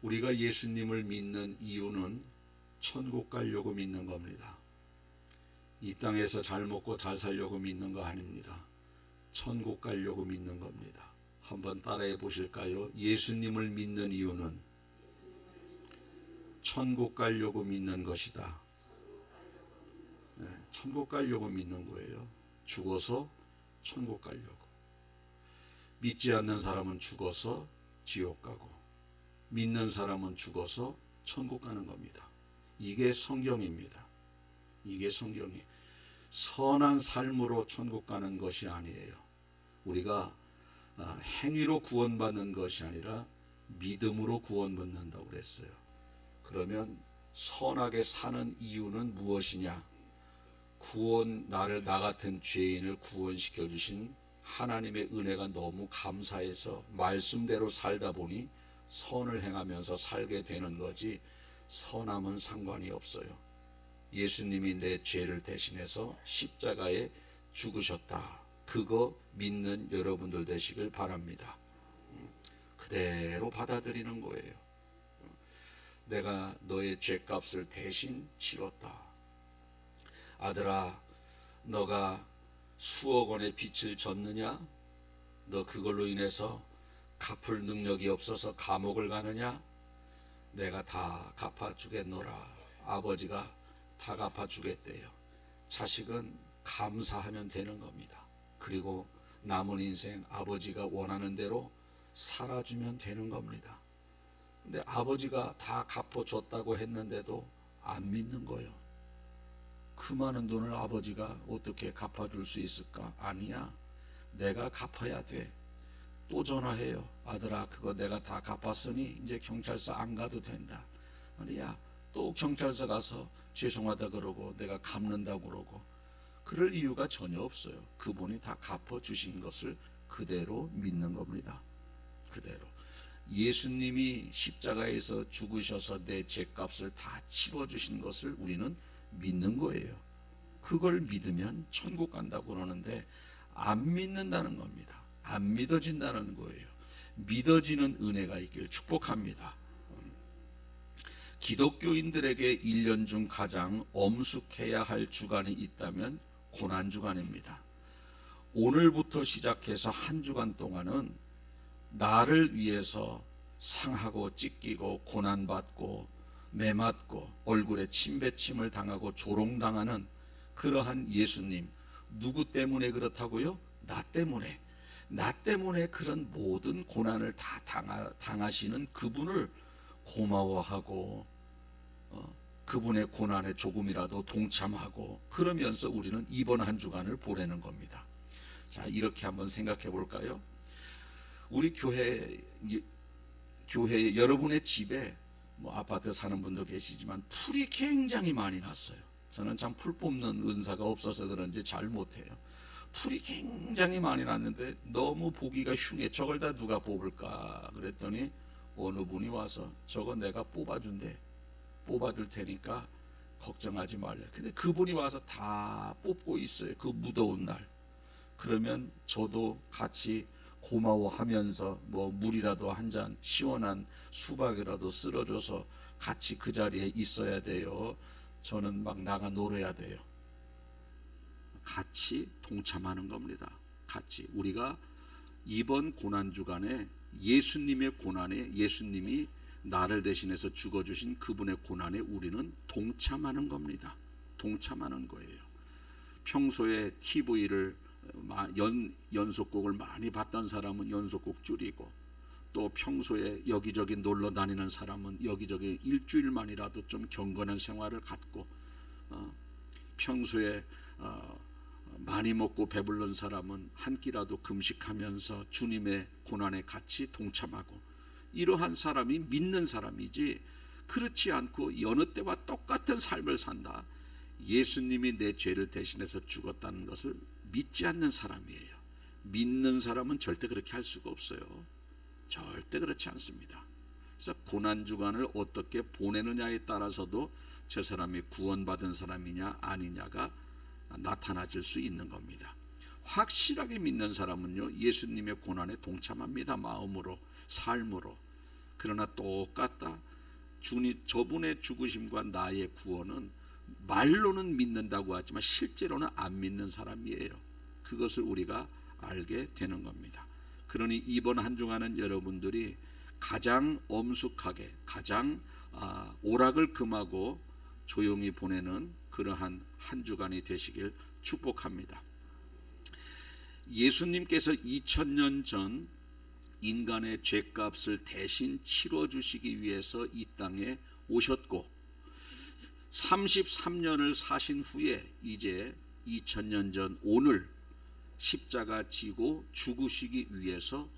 우리가 예수님을 믿는 이유는 천국 가려고 믿는 겁니다. 이 땅에서 잘 먹고 잘 살려고 믿는 거 아닙니다. 천국 가려고 믿는 겁니다. 한번 따라해 보실까요? 예수님을 믿는 이유는 천국 가려고 믿는 것이다. 네, 천국 가려고 믿는 거예요. 죽어서 천국 가려고. 믿지 않는 사람은 죽어서 지옥 가고, 믿는 사람은 죽어서 천국 가는 겁니다. 이게 성경입니다. 이게 성경이 선한 삶으로 천국 가는 것이 아니에요. 우리가 행위로 구원받는 것이 아니라 믿음으로 구원받는다고 그랬어요. 그러면 선하게 사는 이유는 무엇이냐? 나 같은 죄인을 구원시켜 주신 하나님의 은혜가 너무 감사해서 말씀대로 살다 보니 선을 행하면서 살게 되는 거지, 선함은 상관이 없어요. 예수님이 내 죄를 대신해서 십자가에 죽으셨다. 그거 믿는 여러분들 되시길 바랍니다. 그대로 받아들이는 거예요. 내가 너의 죄값을 대신 치렀다. 아들아, 너가 수억 원의 빚을 졌느냐? 너 그걸로 인해서 갚을 능력이 없어서 감옥을 가느냐? 내가 다 갚아주겠노라. 아버지가 다 갚아주겠대요. 자식은 감사하면 되는 겁니다. 그리고 남은 인생 아버지가 원하는 대로 살아주면 되는 겁니다. 근데 아버지가 다 갚아줬다고 했는데도 안 믿는 거예요. 그 많은 돈을 아버지가 어떻게 갚아줄 수 있을까? 아니야, 내가 갚아야 돼. 또 전화해요. 아들아, 그거 내가 다 갚았으니 이제 경찰서 안 가도 된다. 아니야, 또 경찰서 가서 죄송하다 그러고 내가 갚는다고 그러고. 그럴 이유가 전혀 없어요. 그분이 다 갚아주신 것을 그대로 믿는 겁니다. 그대로. 예수님이 십자가에서 죽으셔서 내 죄값을 다 치러주신 것을 우리는 믿는 거예요. 그걸 믿으면 천국 간다고 그러는데 안 믿는다는 겁니다. 안 믿어진다는 거예요. 믿어지는 은혜가 있길 축복합니다. 기독교인들에게 1년 중 가장 엄숙해야 할 주간이 있다면 고난주간입니다. 오늘부터 시작해서 한 주간 동안은 나를 위해서 상하고 찢기고 고난받고 매맞고 얼굴에 침뱉침을 당하고 조롱당하는 그러한 예수님, 누구 때문에 그렇다고요? 나 때문에. 나 때문에 그런 모든 고난을 다 당하시는 그분을 고마워하고 그분의 고난에 조금이라도 동참하고, 그러면서 우리는 이번 한 주간을 보내는 겁니다. 자, 이렇게 한번 생각해 볼까요? 우리 교회 여러분의 집에 아파트 사는 분도 계시지만 풀이 굉장히 많이 났어요. 저는 참 풀 뽑는 은사가 없어서 그런지 잘 못해요. 풀이 굉장히 많이 났는데 너무 보기가 흉해. 저걸 다 누가 뽑을까 그랬더니 어느 분이 와서 저거 내가 뽑아줄 테니까 걱정하지 말래. 근데 그분이 와서 다 뽑고 있어요. 그 무더운 날. 그러면 저도 같이 고마워하면서 물이라도 한 잔, 시원한 수박이라도 쓸어줘서 같이 그 자리에 있어야 돼요. 저는 막 나가 놀아야 돼요. 같이 동참하는 겁니다. 같이 우리가 이번 고난주간에 예수님의 고난에, 예수님이 나를 대신해서 죽어주신 그분의 고난에 우리는 동참하는 겁니다. 동참하는 거예요. 평소에 TV를 연속곡을 많이 봤던 사람은 연속곡 줄이고, 또 평소에 여기저기 놀러 다니는 사람은 여기저기 일주일만이라도 좀 경건한 생활을 갖고, 평소에 많이 먹고 배부른 사람은 한 끼라도 금식하면서 주님의 고난에 같이 동참하고, 이러한 사람이 믿는 사람이지, 그렇지 않고 여느 때와 똑같은 삶을 산다, 예수님이 내 죄를 대신해서 죽었다는 것을 믿지 않는 사람이에요. 믿는 사람은 절대 그렇게 할 수가 없어요. 절대 그렇지 않습니다. 그래서 고난주간을 어떻게 보내느냐에 따라서도 저 사람이 구원받은 사람이냐 아니냐가 나타나질 수 있는 겁니다. 확실하게 믿는 사람은요, 예수님의 고난에 동참합니다. 마음으로, 삶으로. 그러나 똑같다. 저분의 죽으심과 나의 구원은 말로는 믿는다고 하지만 실제로는 안 믿는 사람이에요. 그것을 우리가 알게 되는 겁니다. 그러니 이번 한 주간은 여러분들이 가장 엄숙하게, 가장 오락을 금하고 조용히 보내는 그러한 한 주간이 되시길 축복합니다. 예수님께서 2000년 전 인간의 죄값을 대신 치러주시기 위해서 이 땅에 오셨고 33년을 사신 후에 이제 2000년 전 오늘 십자가 지고 죽으시기 위해서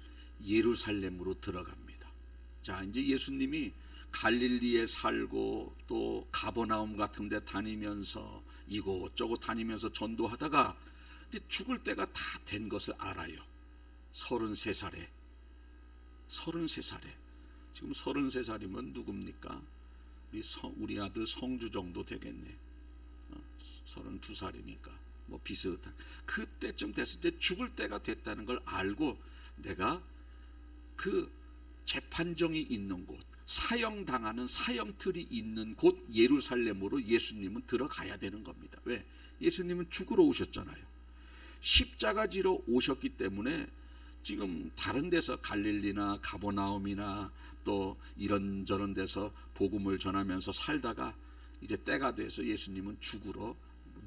예루살렘으로 들어갑니다. 자, 이제 예수님이 갈릴리에 살고 또 가버나움 같은 데 다니면서 이곳저곳 다니면서 전도하다가 이제 죽을 때가 다 된 것을 알아요. 33살에 지금 33살이면 누굽니까? 우리 아들 성주 정도 되겠네. 32살이니까 뭐 비슷한 그때쯤 됐을 때 죽을 때가 됐다는 걸 알고 내가 그 재판정이 있는 곳, 사형당하는 사형틀이 있는 곳 예루살렘으로 예수님은 들어가야 되는 겁니다. 왜? 예수님은 죽으러 오셨잖아요. 십자가 지러 오셨기 때문에 지금 다른 데서 갈릴리나 가버나움이나 또 이런저런 데서 복음을 전하면서 살다가 이제 때가 돼서 예수님은 죽으러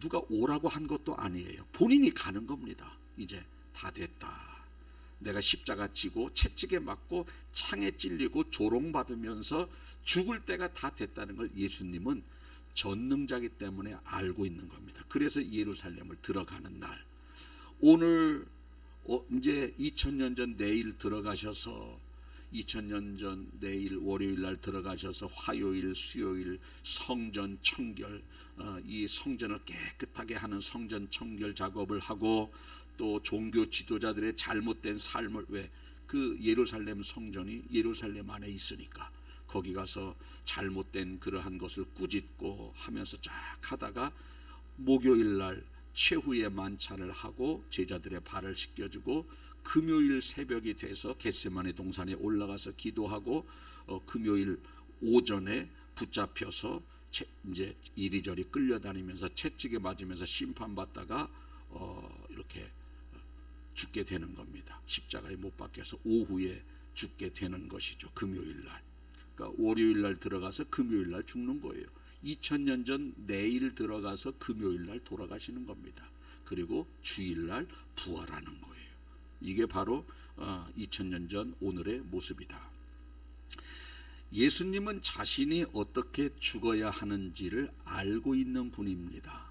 누가 오라고 한 것도 아니에요. 본인이 가는 겁니다. 이제 다 됐다. 내가 십자가 지고 채찍에 맞고 창에 찔리고 조롱받으면서 죽을 때가 다 됐다는 걸 예수님은 전능자이기 때문에 알고 있는 겁니다. 그래서 예루살렘을 들어가는 날, 오늘 이제 2000년 전 내일 들어가셔서 2000년 전 내일 월요일 날 들어가셔서 화요일 수요일 성전 청결, 이 성전을 깨끗하게 하는 성전 청결 작업을 하고 또 종교 지도자들의 잘못된 삶을, 왜? 그 예루살렘 성전이 예루살렘 안에 있으니까 거기 가서 잘못된 그러한 것을 꾸짖고 하면서 쫙 하다가 목요일 날 최후의 만찬을 하고 제자들의 발을 씻겨주고 금요일 새벽이 돼서 겟세마네 동산에 올라가서 기도하고 금요일 오전에 붙잡혀서 이제 이리저리 끌려다니면서 채찍에 맞으면서 심판받다가 이렇게 죽게 되는 겁니다. 십자가에 못 박혀서 오후에 죽게 되는 것이죠. 금요일 날. 그러니까 월요일 날 들어가서 금요일 날 죽는 거예요. 2000년 전 내일 들어가서 금요일 날 돌아가시는 겁니다. 그리고 주일 날 부활하는 거예요. 이게 바로 2000년 전 오늘의 모습이다. 예수님은 자신이 어떻게 죽어야 하는지를 알고 있는 분입니다.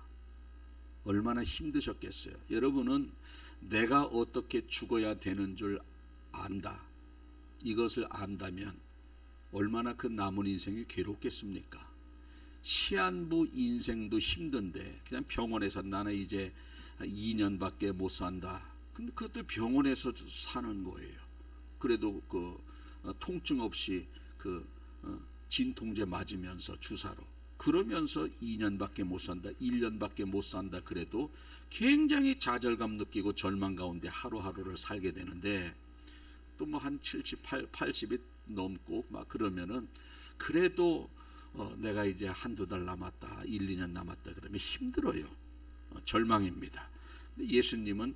얼마나 힘드셨겠어요. 여러분은 내가 어떻게 죽어야 되는 줄 안다. 이것을 안다면 얼마나 그 남은 인생이 괴롭겠습니까? 시한부 인생도 힘든데 그냥 병원에서 나는 이제 2년밖에 못 산다. 근데 그것도 병원에서 사는 거예요. 그래도 그 통증 없이 그 진통제 맞으면서 주사로 그러면서 2년밖에 못 산다, 1년밖에 못 산다. 그래도 굉장히 좌절감 느끼고 절망 가운데 하루하루를 살게 되는데 또 뭐 한 70, 80이 넘고 막 그러면은 그래도 내가 이제 한두 달 남았다, 1, 2년 남았다 그러면 힘들어요. 절망입니다. 예수님은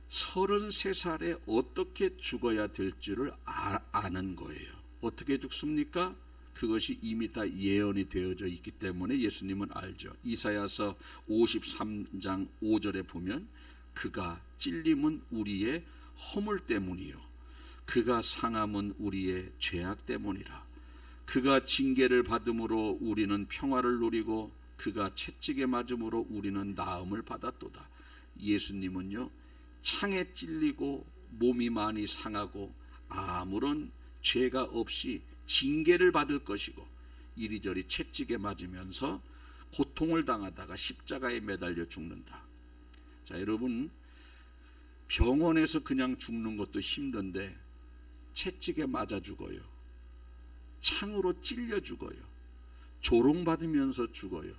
33살에 어떻게 죽어야 될 줄을 아는 거예요. 어떻게 죽습니까? 그것이 이미 다 예언이 되어져 있기 때문에 예수님은 알죠. 이사야서 53장 5절에 보면 그가 찔림은 우리의 허물 때문이요 그가 상함은 우리의 죄악 때문이라. 그가 징계를 받음으로 우리는 평화를 누리고 그가 채찍에 맞음으로 우리는 나음을 받았도다. 예수님은요 창에 찔리고 몸이 많이 상하고 아무런 죄가 없이 징계를 받을 것이고 이리저리 채찍에 맞으면서 고통을 당하다가 십자가에 매달려 죽는다. 자, 여러분 병원에서 그냥 죽는 것도 힘든데 채찍에 맞아 죽어요. 창으로 찔려 죽어요. 조롱받으면서 죽어요.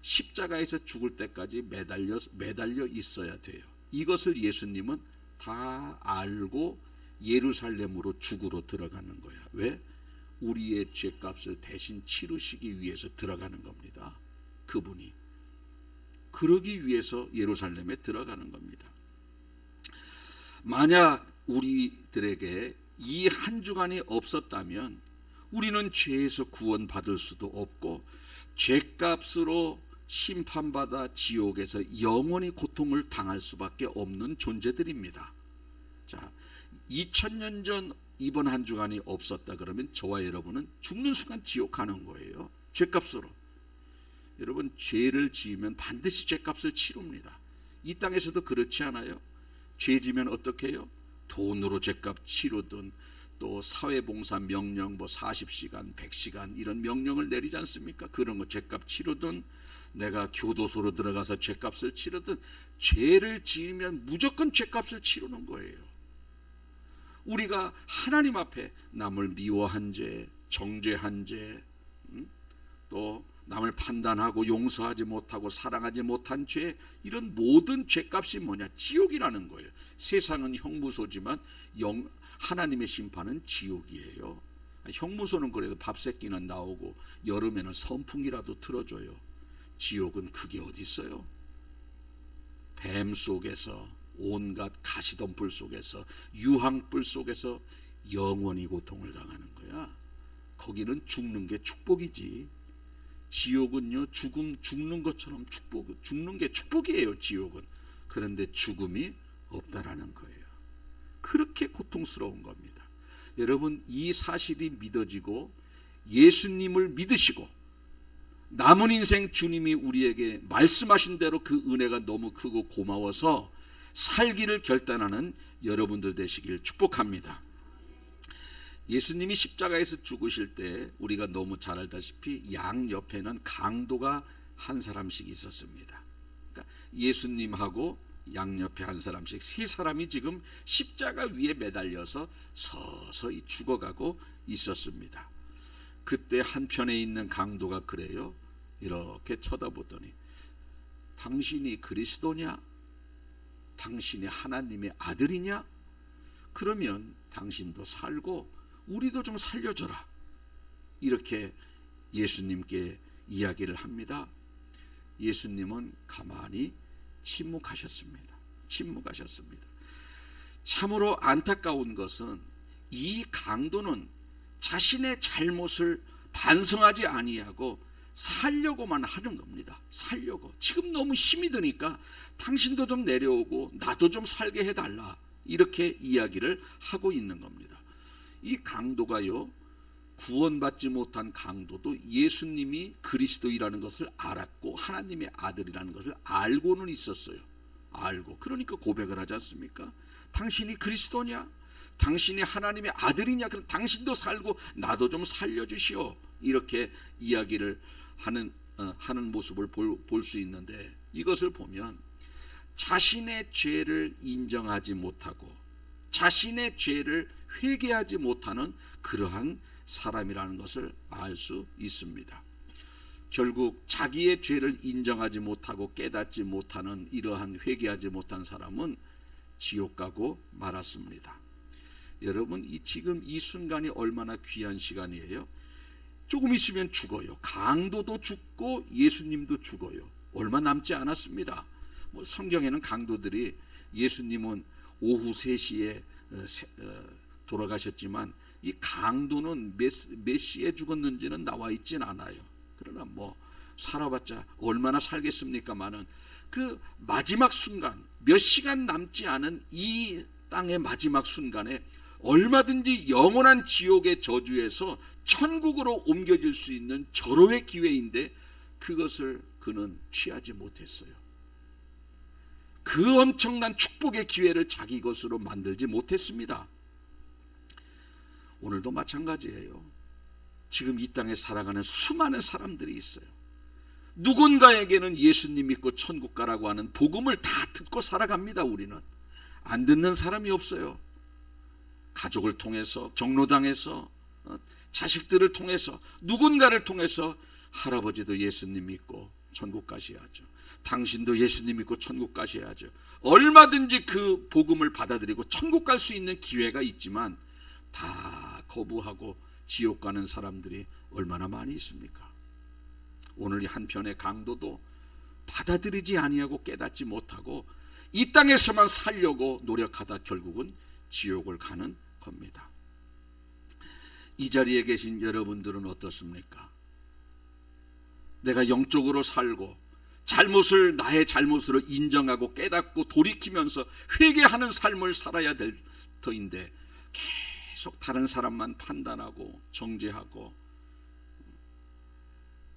십자가에서 죽을 때까지 매달려 있어야 돼요. 이것을 예수님은 다 알고 예루살렘으로 죽으러 들어가는 거야. 왜? 우리의 죄값을 대신 치르시기 위해서 들어가는 겁니다. 그분이 그러기 위해서 예루살렘에 들어가는 겁니다. 만약 우리들에게 이 한 주간이 없었다면 우리는 죄에서 구원받을 수도 없고 죄값으로 심판받아 지옥에서 영원히 고통을 당할 수밖에 없는 존재들입니다. 자, 2000년 전 이번 한 주간이 없었다 그러면 저와 여러분은 죽는 순간 지옥 가는 거예요. 죄값으로. 여러분, 죄를 지으면 반드시 죄값을 치릅니다. 이 땅에서도 그렇지 않아요? 죄 지면 어떻게 해요? 돈으로 죄값 치르든 또 사회봉사 명령 40시간 100시간 이런 명령을 내리지 않습니까? 그런 거 죄값 치르든 내가 교도소로 들어가서 죄값을 치르든 죄를 지으면 무조건 죄값을 치르는 거예요. 우리가 하나님 앞에 남을 미워한 죄, 정죄한 죄, 또 남을 판단하고 용서하지 못하고 사랑하지 못한 죄, 이런 모든 죄값이 뭐냐? 지옥이라는 거예요. 세상은 형무소지만 하나님의 심판은 지옥이에요. 형무소는 그래도 밥새끼는 나오고 여름에는 선풍기라도 틀어줘요. 지옥은 그게 어디 있어요? 뱀 속에서, 온갖 가시덤불 속에서, 유황불 속에서 영원히 고통을 당하는 거야. 거기는 죽는 게 축복이지. 지옥은요, 죽는 것처럼 죽는 게 축복이에요. 지옥은. 그런데 죽음이 없다라는 거예요. 그렇게 고통스러운 겁니다. 여러분, 이 사실이 믿어지고 예수님을 믿으시고 남은 인생 주님이 우리에게 말씀하신 대로 그 은혜가 너무 크고 고마워서 살기를 결단하는 여러분들 되시길 축복합니다. 예수님이 십자가에서 죽으실 때 우리가 너무 잘 알다시피 양 옆에는 강도가 한 사람씩 있었습니다. 그러니까 예수님하고 양 옆에 한 사람씩 세 사람이 지금 십자가 위에 매달려서 서서히 죽어가고 있었습니다. 그때 한편에 있는 강도가 그래요. 이렇게 쳐다보더니 당신이 그리스도냐? 당신이 하나님의 아들이냐? 그러면 당신도 살고 우리도 좀 살려줘라. 이렇게 예수님께 이야기를 합니다. 예수님은 가만히 침묵하셨습니다. 참으로 안타까운 것은 이 강도는 자신의 잘못을 반성하지 아니하고 살려고만 하는 겁니다. 살려고. 지금 너무 힘이 드니까 당신도 좀 내려오고 나도 좀 살게 해달라. 이렇게 이야기를 하고 있는 겁니다. 이 강도가요, 구원받지 못한 강도도 예수님이 그리스도이라는 것을 알았고 하나님의 아들이라는 것을 알고는 있었어요. 알고. 그러니까 고백을 하지 않습니까? 당신이 그리스도냐? 당신이 하나님의 아들이냐? 그럼 당신도 살고 나도 좀 살려주시오. 이렇게 이야기를 하는 모습을 볼 수 있는데, 이것을 보면 자신의 죄를 인정하지 못하고 자신의 죄를 회개하지 못하는 그러한 사람이라는 것을 알 수 있습니다. 결국 자기의 죄를 인정하지 못하고 깨닫지 못하는 이러한 회개하지 못한 사람은 지옥 가고 말았습니다. 여러분, 지금 이 순간이 얼마나 귀한 시간이에요. 조금 있으면 죽어요. 강도도 죽고 예수님도 죽어요. 얼마 남지 않았습니다. 성경에는 강도들이, 예수님은 오후 3시에 돌아가셨지만 이 강도는 몇 시에 죽었는지는 나와 있진 않아요. 그러나 살아봤자 얼마나 살겠습니까마는 그 마지막 순간, 몇 시간 남지 않은 이 땅의 마지막 순간에 얼마든지 영원한 지옥의 저주에서 천국으로 옮겨질 수 있는 절호의 기회인데 그것을 그는 취하지 못했어요. 그 엄청난 축복의 기회를 자기 것으로 만들지 못했습니다. 오늘도 마찬가지예요. 지금 이 땅에 살아가는 수많은 사람들이 있어요. 누군가에게는 예수님 믿고 천국 가라고 하는 복음을 다 듣고 살아갑니다. 우리는 안 듣는 사람이 없어요. 가족을 통해서, 경로당에서, 자식들을 통해서, 누군가를 통해서 할아버지도 예수님 믿고 천국 가셔야죠. 당신도 예수님 믿고 천국 가셔야죠. 얼마든지 그 복음을 받아들이고 천국 갈 수 있는 기회가 있지만 다 거부하고 지옥 가는 사람들이 얼마나 많이 있습니까? 오늘 이 한편의 강도도 받아들이지 아니하고 깨닫지 못하고 이 땅에서만 살려고 노력하다 결국은 지옥을 가는 겁니다. 이 자리에 계신 여러분들은 어떻습니까? 내가 영적으로 살고 잘못을 나의 잘못으로 인정하고 깨닫고 돌이키면서 회개하는 삶을 살아야 될 터인데 계속 다른 사람만 판단하고 정죄하고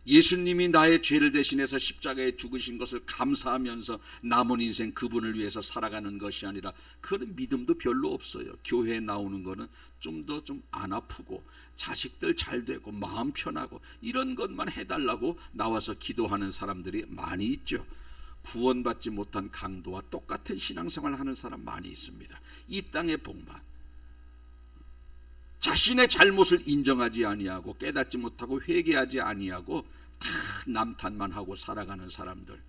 예수님이 나의 죄를 대신해서 십자가에 죽으신 것을 감사하면서 남은 인생 그분을 위해서 살아가는 것이 아니라 그런 믿음도 별로 없어요. 교회에 나오는 거는 좀 더 좀 안 아프고 자식들 잘 되고 마음 편하고 이런 것만 해달라고 나와서 기도하는 사람들이 많이 있죠. 구원받지 못한 강도와 똑같은 신앙생활을 하는 사람 많이 있습니다. 이 땅의 복만 자신의 잘못을 인정하지 아니하고 깨닫지 못하고 회개하지 아니하고 다 남탓만 하고 살아가는 사람들,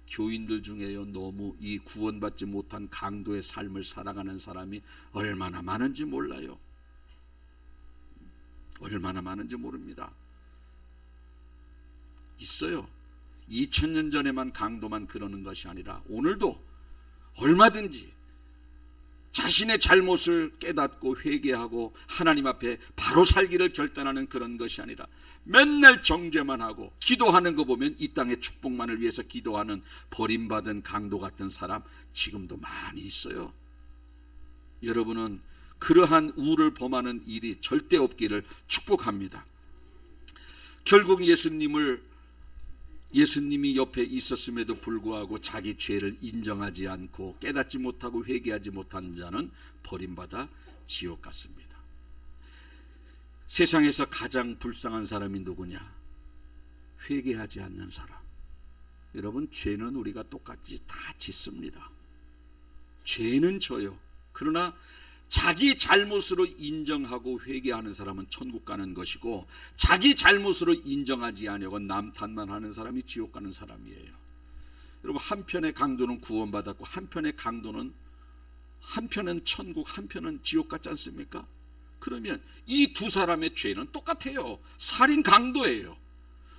교인들 중에요 너무 이 구원받지 못한 강도의 삶을 살아가는 사람이 얼마나 많은지 몰라요. 얼마나 많은지 모릅니다. 있어요. 2000년 전에만 강도만 그러는 것이 아니라 오늘도 얼마든지 자신의 잘못을 깨닫고 회개하고 하나님 앞에 바로 살기를 결단하는 그런 것이 아니라 맨날 정죄만 하고 기도하는 거 보면 이 땅의 축복만을 위해서 기도하는 버림받은 강도 같은 사람 지금도 많이 있어요. 여러분은 그러한 우를 범하는 일이 절대 없기를 축복합니다. 결국 예수님이 옆에 있었음에도 불구하고 자기 죄를 인정하지 않고 깨닫지 못하고 회개하지 못한 자는 버림받아 지옥 갔습니다. 세상에서 가장 불쌍한 사람이 누구냐? 회개하지 않는 사람. 여러분, 죄는 우리가 똑같이 다 짓습니다. 죄는 져요. 그러나 자기 잘못으로 인정하고 회개하는 사람은 천국 가는 것이고 자기 잘못으로 인정하지 아니하고 남 탓만 하는 사람이 지옥 가는 사람이에요. 여러분, 한편의 강도는 구원받았고 한편의 강도는 한편은 천국 한편은 지옥 같지 않습니까? 그러면 이 두 사람의 죄는 똑같아요. 살인 강도예요.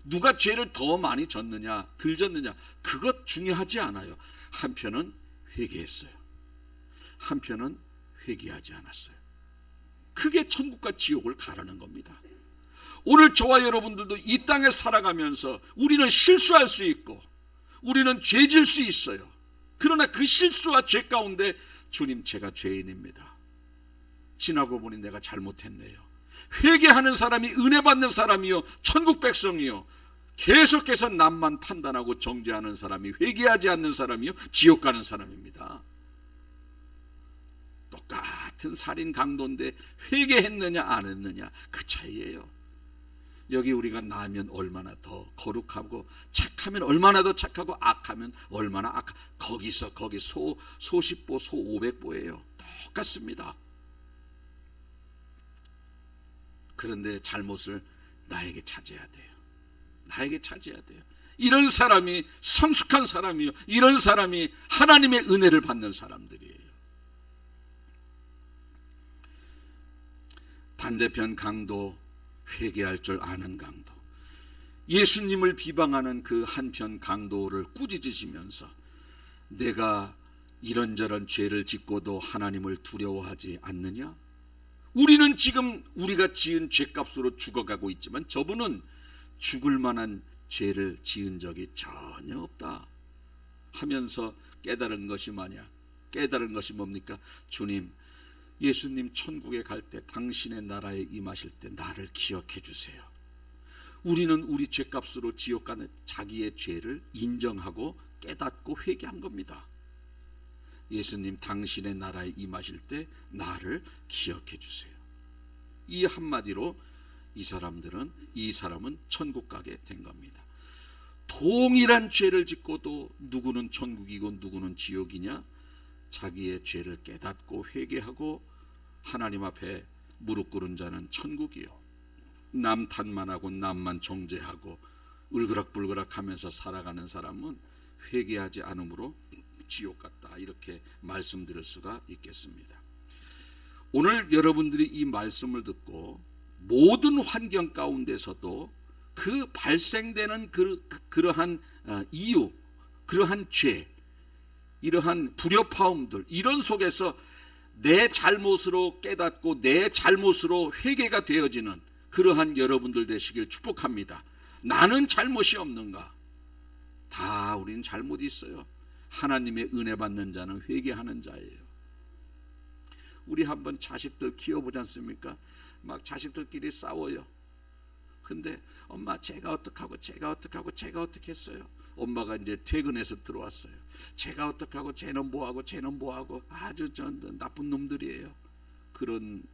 누가 죄를 더 많이 졌느냐 덜 졌느냐 그것 중요하지 않아요. 한편은 회개했어요. 한편은 회개하지 않았어요. 그게 천국과 지옥을 가르는 겁니다. 오늘 저와 여러분들도 이 땅에 살아가면서 우리는 실수할 수 있고 우리는 죄질 수 있어요. 그러나 그 실수와 죄 가운데 주님 제가 죄인입니다. 지나고 보니 내가 잘못했네요. 회개하는 사람이 은혜 받는 사람이요 천국 백성이요 계속해서 남만 판단하고 정죄하는 사람이 회개하지 않는 사람이요 지옥 가는 사람입니다. 똑같은 살인 강도인데 회개했느냐 안 했느냐 그 차이예요. 여기 우리가 나면 얼마나 더 거룩하고 착하면 얼마나 더 착하고 악하면 얼마나 악하. 거기 소십보 소500보예요. 똑같습니다. 그런데 잘못을 나에게 차지해야 돼요. 나에게 차지해야 돼요. 이런 사람이 성숙한 사람이요 이런 사람이 하나님의 은혜를 받는 사람들이에요. 반대편 강도, 회개할 줄 아는 강도, 예수님을 비방하는 그 한편 강도를 꾸짖으시면서 내가 이런저런 죄를 짓고도 하나님을 두려워하지 않느냐? 우리는 지금 우리가 지은 죄값으로 죽어가고 있지만 저분은 죽을 만한 죄를 지은 적이 전혀 없다 하면서 깨달은 것이 뭐냐? 깨달은 것이 뭡니까? 주님, 예수님 천국에 갈 때 당신의 나라에 임하실 때 나를 기억해 주세요. 우리는 우리 죄값으로 지옥 가는 자기의 죄를 인정하고 깨닫고 회개한 겁니다. 예수님 당신의 나라에 임하실 때 나를 기억해 주세요. 이 한마디로 이 사람은 천국 가게 된 겁니다. 동일한 죄를 짓고도 누구는 천국이고 누구는 지옥이냐? 자기의 죄를 깨닫고 회개하고 하나님 앞에 무릎 꿇은 자는 천국이요. 남 탓만 하고 남만 정죄하고 울그락불그락 하면서 살아가는 사람은 회개하지 않으므로 지옥 같다. 이렇게 말씀드릴 수가 있겠습니다. 오늘 여러분들이 이 말씀을 듣고 모든 환경 가운데서도 그 발생되는 그러한 이유, 그러한 죄, 이러한 불협화음들, 이런 속에서 내 잘못으로 깨닫고 내 잘못으로 회개가 되어지는 그러한 여러분들 되시길 축복합니다. 나는 잘못이 없는가? 다 우리는 잘못이 있어요. 하나님의 은혜 받는 자는 회개하는 자예요. 우리 한번 자식들 키워보지 않습니까? 막 자식들끼리 싸워요. 근데 엄마 제가 어떡하고 제가 어떡하고 제가 어떻게 했어요? 엄마가 이제 퇴근해서 들어왔어요. 제가 어떡하고 쟤는 뭐하고 쟤는 뭐하고 아주 나쁜 놈들이에요. 그런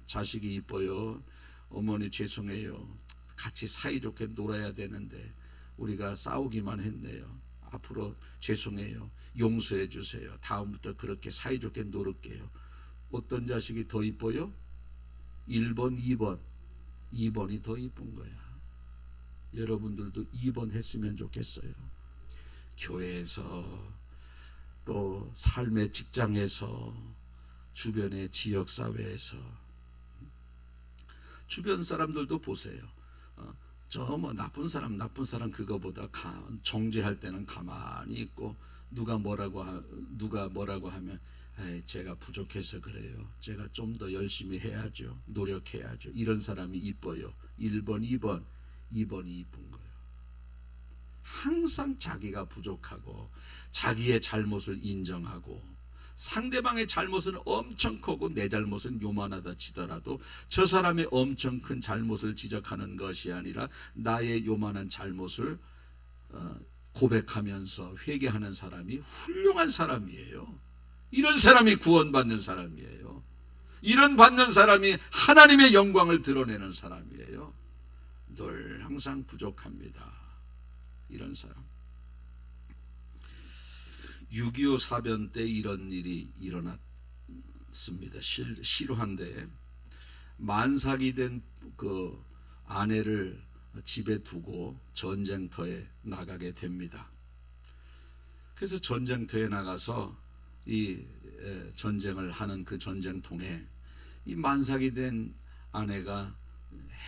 자식이 이뻐요. 어머니 죄송해요. 같이 사이좋게 놀아야 되는데 우리가 싸우기만 했네요. 앞으로 죄송해요. 용서해 주세요. 다음부터 그렇게 사이좋게 놀을게요. 어떤 자식이 더 이뻐요? 1번, 2번. 2번이 더 이쁜 거야. 여러분들도 2번 했으면 좋겠어요. 교회에서 또 삶의 직장에서 주변의 지역사회에서 주변 사람들도 보세요. 저 뭐 나쁜 사람 그거보다 정죄할 때는 가만히 있고 누가 뭐라고 하면 제가 부족해서 그래요. 제가 좀 더 열심히 해야죠. 노력해야죠. 이런 사람이 이뻐요. 1번, 2번이 이쁜 거예요. 항상 자기가 부족하고 자기의 잘못을 인정하고 상대방의 잘못은 엄청 크고 내 잘못은 요만하다 치더라도 저 사람의 엄청 큰 잘못을 지적하는 것이 아니라 나의 요만한 잘못을 고백하면서 회개하는 사람이 훌륭한 사람이에요. 이런 사람이 구원받는 사람이에요. 이런 받는 사람이 하나님의 영광을 드러내는 사람이에요. 늘 항상 부족합니다. 이런 사람. 6.25 사변 때 이런 일이 일어났습니다. 실화인데 만삭이 된 그 아내를 집에 두고 전쟁터에 나가게 됩니다. 그래서 전쟁터에 나가서 이 전쟁을 하는 그 전쟁통에 이 만삭이 된 아내가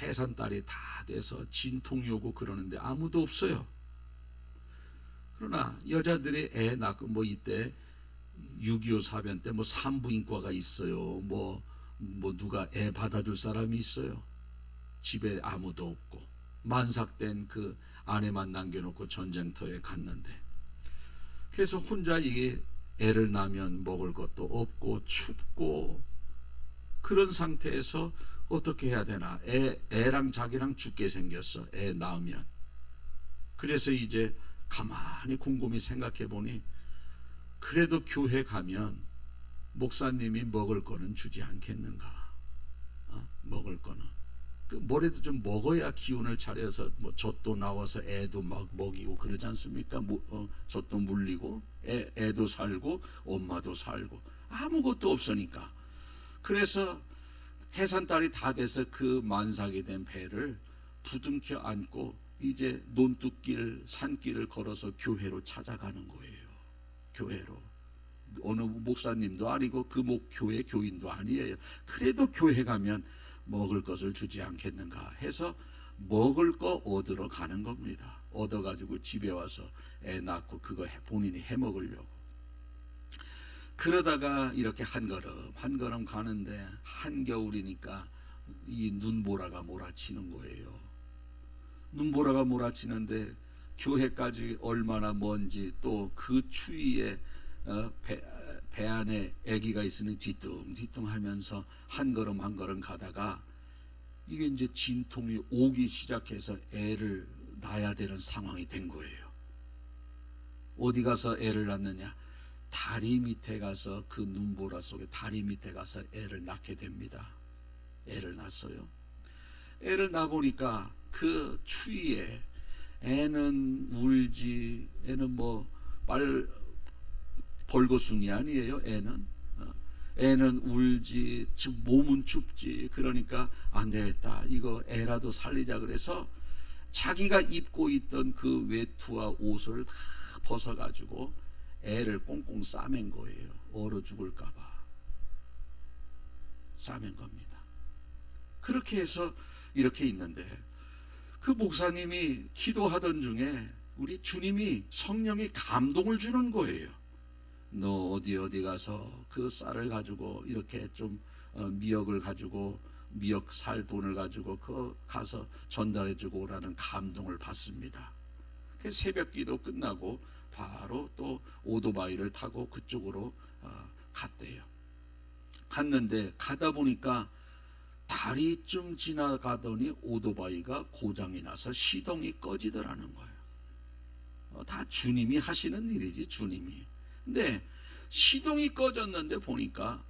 해산딸이 다 돼서 진통이 오고 그러는데 아무도 없어요. 그러나 여자들이 애 낳고 뭐 이때 6.25 사변 때 뭐 산부인과가 있어요. 뭐 누가 애 받아줄 사람이 있어요. 집에 아무도 없고 만삭된 그 아내만 남겨놓고 전쟁터에 갔는데 그래서 혼자 이게 애를 낳으면 먹을 것도 없고 춥고 그런 상태에서 어떻게 해야 되나 애랑 자기랑 죽게 생겼어. 애 낳으면. 그래서 이제 가만히 곰곰이 생각해 보니 그래도 교회 가면 목사님이 먹을 거는 주지 않겠는가. 먹을 거는 뭐라도 좀 먹어야 기운을 차려서 뭐 젖도 나와서 애도 막 먹이고 그러지 않습니까? 젖도 물리고 애도 살고 엄마도 살고 아무것도 없으니까. 그래서 해산딸이 다 돼서 그 만삭이 된 배를 부둥켜 안고 이제 논뚝길 산길을 걸어서 교회로 찾아가는 거예요. 교회로. 어느 목사님도 아니고 그 교회 교인도 아니에요. 그래도 교회 가면 먹을 것을 주지 않겠는가 해서 먹을 거 얻으러 가는 겁니다. 얻어가지고 집에 와서 애 낳고 그거 본인이 해 먹으려고. 그러다가 이렇게 한 걸음 가는데 한겨울이니까 이 눈보라가 몰아치는 거예요. 눈보라가 몰아치는데 교회까지 얼마나 먼지 또 그 추위에 배 안에 아기가 있으니 뒤뚱뒤뚱 하면서 한 걸음 가다가 이게 이제 진통이 오기 시작해서 애를 낳아야 되는 상황이 된 거예요. 어디 가서 애를 낳느냐? 다리 밑에 가서 그 눈보라 속에 다리 밑에 가서 애를 낳게 됩니다. 애를 낳았어요. 애를 낳아보니까 그 추위에 애는 울지, 애는 뭐 벌거숭이 아니에요. 애는 울지, 몸은 춥지. 그러니까 안 되겠다. 이거 애라도 살리자 그래서 자기가 입고 있던 그 외투와 옷을 다 벗어가지고 애를 꽁꽁 싸맨 거예요. 얼어 죽을까봐 싸맨 겁니다. 그렇게 해서 이렇게 있는데, 그 목사님이 기도하던 중에 우리 주님이 성령이 감동을 주는 거예요. 너 어디 가서 그 쌀을 가지고 이렇게 좀 미역을 가지고 미역 살 돈을 가지고 그 가서 전달해 주고 오라는 감동을 받습니다. 새벽 기도 끝나고 바로 또 오토바이를 타고 그쪽으로 갔대요. 갔는데 가다 보니까 다리쯤 지나가더니 오토바이가 고장이 나서 시동이 꺼지더라는 거예요. 다 주님이 하시는 일이지, 주님이. 근데 시동이 꺼졌는데 보니까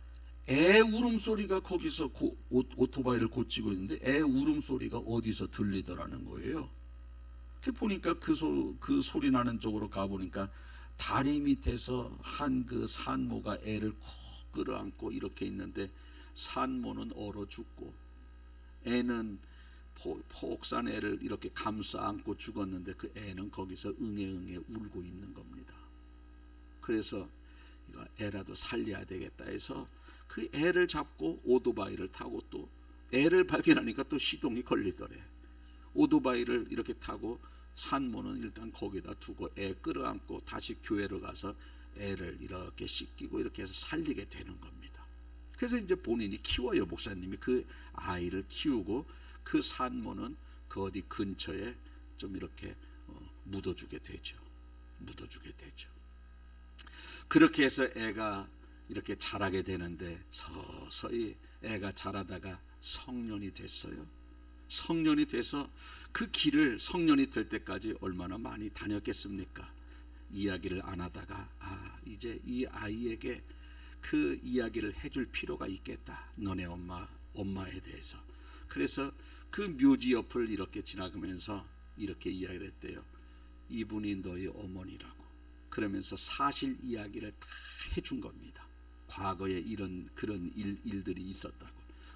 애 울음소리가 거기서 오토바이를 고치고 있는데 애 울음소리가 어디서 들리더라는 거예요. 보니까 그 소리 나는 쪽으로 가보니까 다리 밑에서 한 그 산모가 애를 콕 끌어안고 이렇게 있는데, 산모는 얼어 죽고 애는 폭산 애를 이렇게 감싸 안고 죽었는데 그 애는 거기서 응애응애 울고 있는 겁니다. 그래서 이거 애라도 살려야 되겠다 해서 그 애를 잡고 오토바이를 타고, 또 애를 발견하니까 또 시동이 걸리더래. 오토바이를 이렇게 타고 산모는 일단 거기다 두고 애 끌어안고 다시 교회로 가서 애를 이렇게 씻기고 이렇게 해서 살리게 되는 겁니다. 그래서 이제 본인이 키워요. 목사님이 그 아이를 키우고 그 산모는 그 어디 근처에 좀 이렇게 묻어주게 되죠. 그렇게 해서 애가 이렇게 자라게 되는데 서서히 애가 자라다가 성년이 됐어요. 성년이 돼서 그 길을 성년이 될 때까지 얼마나 많이 다녔겠습니까? 이야기를 안 하다가 이제 이 아이에게 그 이야기를 해줄 필요가 있겠다. 너네 엄마에 대해서. 그래서 그 묘지 옆을 이렇게 지나가면서 이렇게 이야기를 했대요. 이분이 너희 어머니라고. 그러면서 사실 이야기를 다 해준 겁니다. 과거에 그런 일들이 있었다고.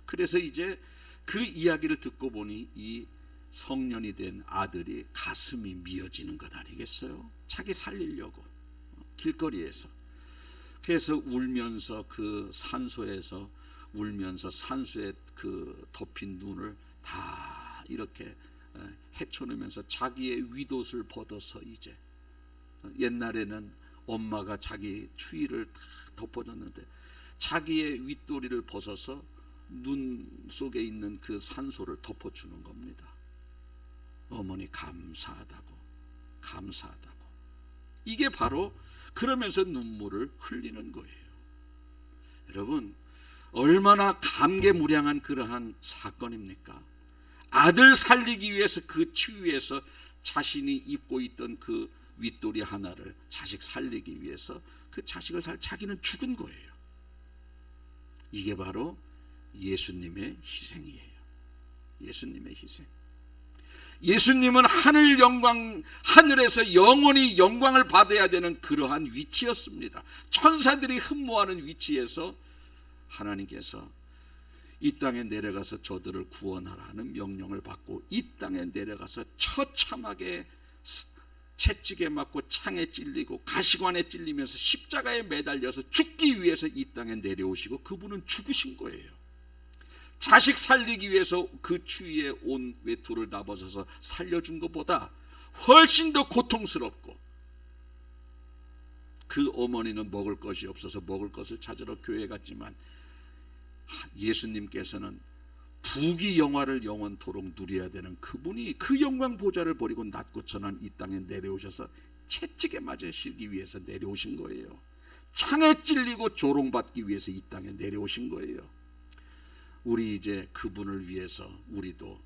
그래서 이제 그 이야기를 듣고 보니 이 성년이 된 아들이 가슴이 미어지는 것 아니겠어요? 자기 살리려고 길거리에서. 그래서 울면서 그 산소에서 울면서 산소에 그 덮인 눈을 다 이렇게 헤쳐놓으면서 자기의 윗옷을 벗어서, 이제 옛날에는 엄마가 자기 추위를 다 덮어줬는데 자기의 윗도리를 벗어서 눈 속에 있는 그 산소를 덮어주는 겁니다. 어머니 감사하다고. 이게 바로 그러면서 눈물을 흘리는 거예요. 여러분, 얼마나 감개무량한 그러한 사건입니까? 아들 살리기 위해서 그 추위에서 자신이 입고 있던 그 윗도리 하나를 자식 살리기 위해서 그 자식을 자기는 죽은 거예요. 이게 바로 예수님의 희생이에요. 예수님의 희생. 예수님은 하늘에서 영원히 영광을 받아야 되는 그러한 위치였습니다. 천사들이 흠모하는 위치에서 하나님께서 이 땅에 내려가서 저들을 구원하라는 명령을 받고 이 땅에 내려가서 처참하게 채찍에 맞고 창에 찔리고 가시관에 찔리면서 십자가에 매달려서 죽기 위해서 이 땅에 내려오시고 그분은 죽으신 거예요. 자식 살리기 위해서 그 추위에 온 외투를 다 벗어서 살려준 것보다 훨씬 더 고통스럽고, 그 어머니는 먹을 것이 없어서 먹을 것을 찾으러 교회에 갔지만 예수님께서는 부귀 영화를 영원토록 누려야 되는 그분이 그 영광 보좌를 버리고 낮고 천한 이 땅에 내려오셔서 채찍에 맞으시기 위해서 내려오신 거예요. 창에 찔리고 조롱받기 위해서 이 땅에 내려오신 거예요. 우리 이제 그분을 위해서 우리도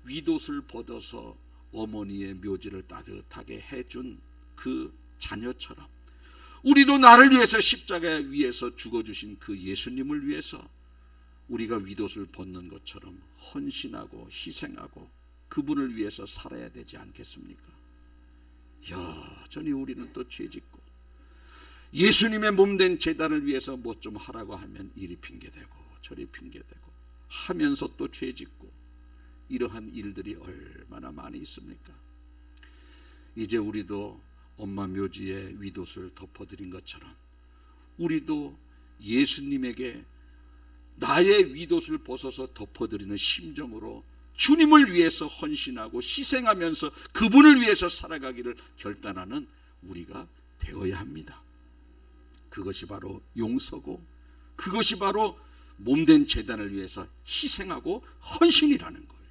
윗옷을 벗어서 어머니의 묘지를 따뜻하게 해준 그 자녀처럼 우리도 나를 위해서 십자가 위에서 죽어주신 그 예수님을 위해서 우리가 윗옷을 벗는 것처럼 헌신하고 희생하고 그분을 위해서 살아야 되지 않겠습니까? 여전히 우리는 또 죄짓고 예수님의 몸된 제단을 위해서 뭐 좀 하라고 하면 이리 핑계대고 저리 핑계대고 하면서 또 죄짓고, 이러한 일들이 얼마나 많이 있습니까? 이제 우리도 엄마 묘지에 윗옷을 덮어드린 것처럼 우리도 예수님에게 나의 윗옷을 벗어서 덮어드리는 심정으로 주님을 위해서 헌신하고 희생하면서 그분을 위해서 살아가기를 결단하는 우리가 되어야 합니다. 그것이 바로 용서고, 그것이 바로 몸된 제단을 위해서 희생하고 헌신이라는 거예요.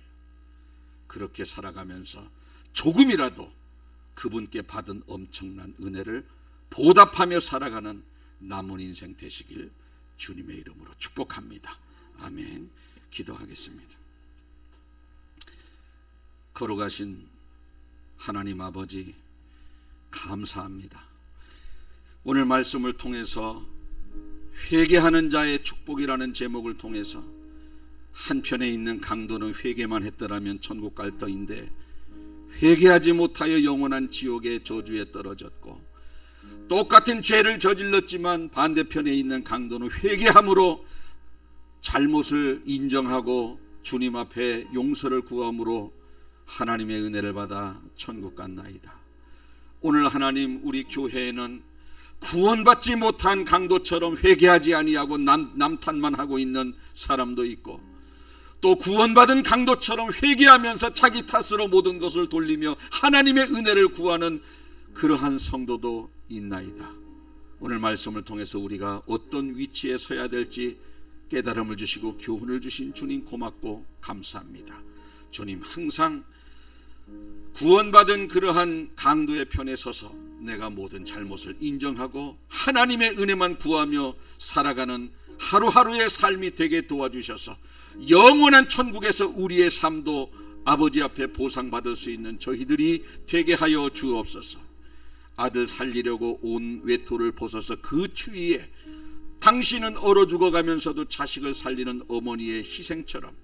그렇게 살아가면서 조금이라도 그분께 받은 엄청난 은혜를 보답하며 살아가는 남은 인생 되시길 주님의 이름으로 축복합니다. 아멘. 기도하겠습니다. 걸어가신 하나님 아버지, 감사합니다. 오늘 말씀을 통해서 회개하는 자의 축복이라는 제목을 통해서 한편에 있는 강도는 회개만 했더라면 천국 갈 터인데 회개하지 못하여 영원한 지옥의 저주에 떨어졌고, 똑같은 죄를 저질렀지만 반대편에 있는 강도는 회개함으로 잘못을 인정하고 주님 앞에 용서를 구함으로 하나님의 은혜를 받아 천국 갔나이다. 오늘 하나님, 우리 교회에는 구원받지 못한 강도처럼 회개하지 아니하고 남탓만 하고 있는 사람도 있고, 또 구원받은 강도처럼 회개하면서 자기 탓으로 모든 것을 돌리며 하나님의 은혜를 구하는 그러한 성도도 있나이다. 오늘 말씀을 통해서 우리가 어떤 위치에 서야 될지 깨달음을 주시고 교훈을 주신 주님 고맙고 감사합니다. 주님, 항상 구원받은 그러한 강도의 편에 서서 내가 모든 잘못을 인정하고 하나님의 은혜만 구하며 살아가는 하루하루의 삶이 되게 도와주셔서 영원한 천국에서 우리의 삶도 아버지 앞에 보상받을 수 있는 저희들이 되게 하여 주옵소서. 아들 살리려고 온 외투를 벗어서 그 추위에 당신은 얼어 죽어가면서도 자식을 살리는 어머니의 희생처럼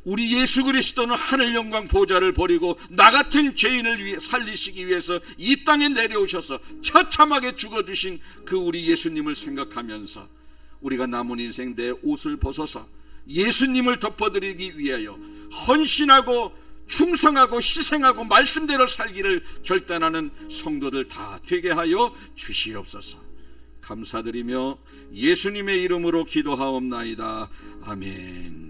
우리 예수 그리스도는 하늘 영광 보좌를 버리고 나 같은 죄인을 위해 살리시기 위해서 이 땅에 내려오셔서 처참하게 죽어주신 그 우리 예수님을 생각하면서 우리가 남은 인생 내 옷을 벗어서 예수님을 덮어드리기 위하여 헌신하고 충성하고 희생하고 말씀대로 살기를 결단하는 성도들 다 되게 하여 주시옵소서. 감사드리며 예수님의 이름으로 기도하옵나이다. 아멘.